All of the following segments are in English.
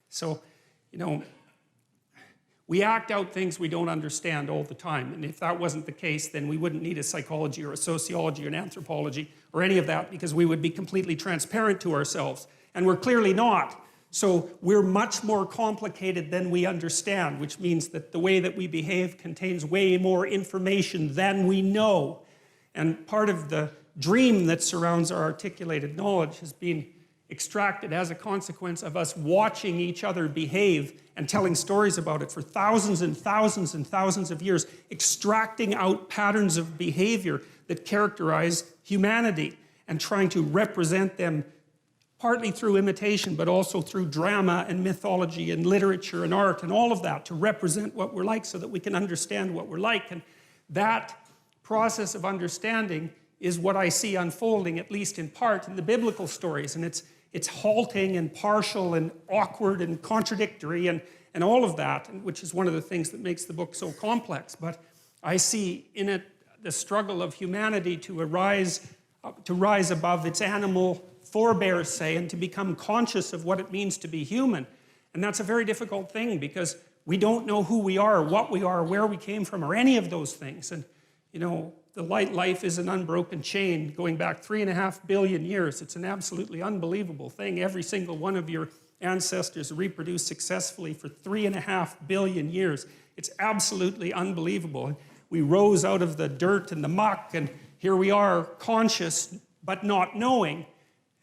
So, you know, we act out things we don't understand all the time. And if that wasn't the case, then we wouldn't need a psychology or a sociology or an anthropology or any of that, because we would be completely transparent to ourselves. And we're clearly not. So we're much more complicated than we understand, which means that the way that we behave contains way more information than we know. And part of the dream that surrounds our articulated knowledge has been extracted as a consequence of us watching each other behave and telling stories about it for thousands and thousands and thousands of years, extracting out patterns of behavior that characterize humanity and trying to represent them partly through imitation, but also through drama and mythology and literature and art and all of that, to represent what we're like so that we can understand what we're like. And that process of understanding is what I see unfolding, at least in part, in the biblical stories. And it's halting and partial and awkward and contradictory and all of that, which is one of the things that makes the book so complex. But I see in it the struggle of humanity to rise above its animal forebears, say, and to become conscious of what it means to be human. And that's a very difficult thing, because we don't know who we are, what we are, where we came from, or any of those things. And, you know, the life is an unbroken chain going back 3.5 billion years. It's an absolutely unbelievable thing. Every single one of your ancestors reproduced successfully for 3.5 billion years. It's absolutely unbelievable. And we rose out of the dirt and the muck, and here we are, conscious but not knowing.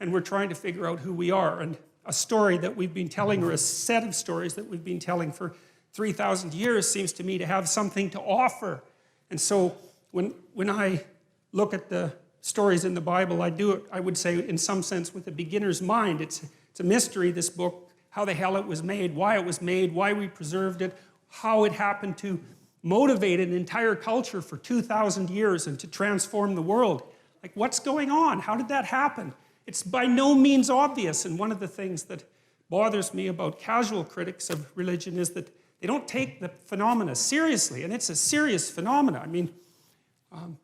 And we're trying to figure out who we are. And a story that we've been telling, or a set of stories that we've been telling for 3,000 years, seems to me to have something to offer. And so when I look at the stories in the Bible, I do it, I would say, in some sense, with a beginner's mind. It's a mystery, this book, how the hell it was made, why we preserved it, how it happened to motivate an entire culture for 2,000 years and to transform the world. Like, what's going on? How did that happen? It's by no means obvious, and one of the things that bothers me about casual critics of religion is that they don't take the phenomena seriously, and it's a serious phenomena. I mean,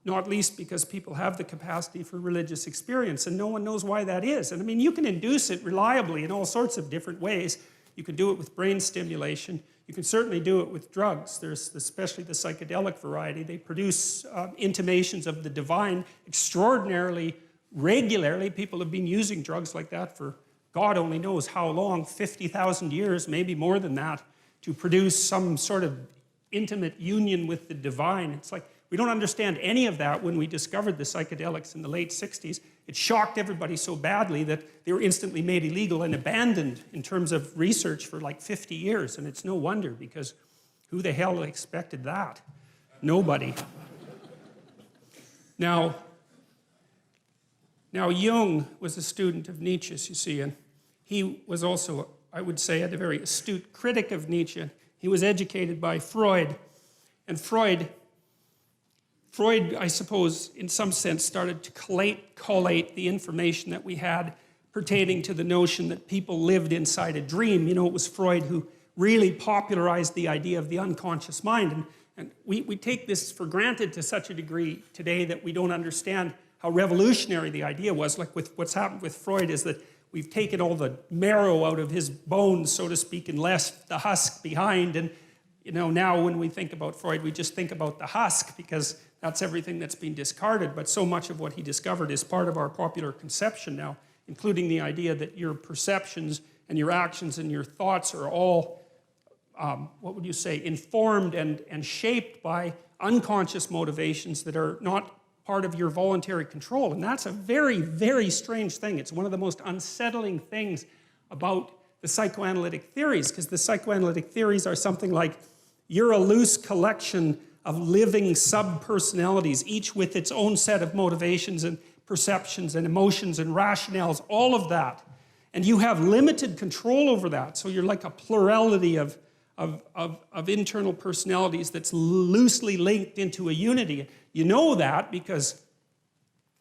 not least because people have the capacity for religious experience, and no one knows why that is. And I mean, you can induce it reliably in all sorts of different ways. You can do it with brain stimulation. You can certainly do it with drugs. There's especially the psychedelic variety. They produce intimations of the divine extraordinarily regularly. People have been using drugs like that for God only knows how long, 50,000 years, maybe more than that, to produce some sort of intimate union with the divine. It's like, we don't understand any of that. When we discovered the psychedelics in the late 60s, it shocked everybody so badly that they were instantly made illegal and abandoned in terms of research for like 50 years. And it's no wonder, because who the hell expected that? Nobody. Now Jung was a student of Nietzsche's, you see, and he was also, I would say, a very astute critic of Nietzsche. He was educated by Freud. And Freud, I suppose, in some sense, started to collate the information that we had pertaining to the notion that people lived inside a dream. You know, it was Freud who really popularized the idea of the unconscious mind. And we take this for granted to such a degree today that we don't understand how revolutionary the idea was. Like, with what's happened with Freud is that we've taken all the marrow out of his bones, so to speak, and left the husk behind. And, you know, now when we think about Freud, we just think about the husk, because that's everything that's been discarded. But so much of what he discovered is part of our popular conception now, including the idea that your perceptions and your actions and your thoughts are all, what would you say, informed and shaped by unconscious motivations that are not part of your voluntary control. And that's a very, very strange thing. It's one of the most unsettling things about the psychoanalytic theories, because the psychoanalytic theories are something like, you're a loose collection of living sub-personalities, each with its own set of motivations and perceptions and emotions and rationales, all of that. And you have limited control over that. So you're like a plurality of internal personalities that's loosely linked into a unity. You know that because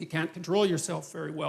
you can't control yourself very well.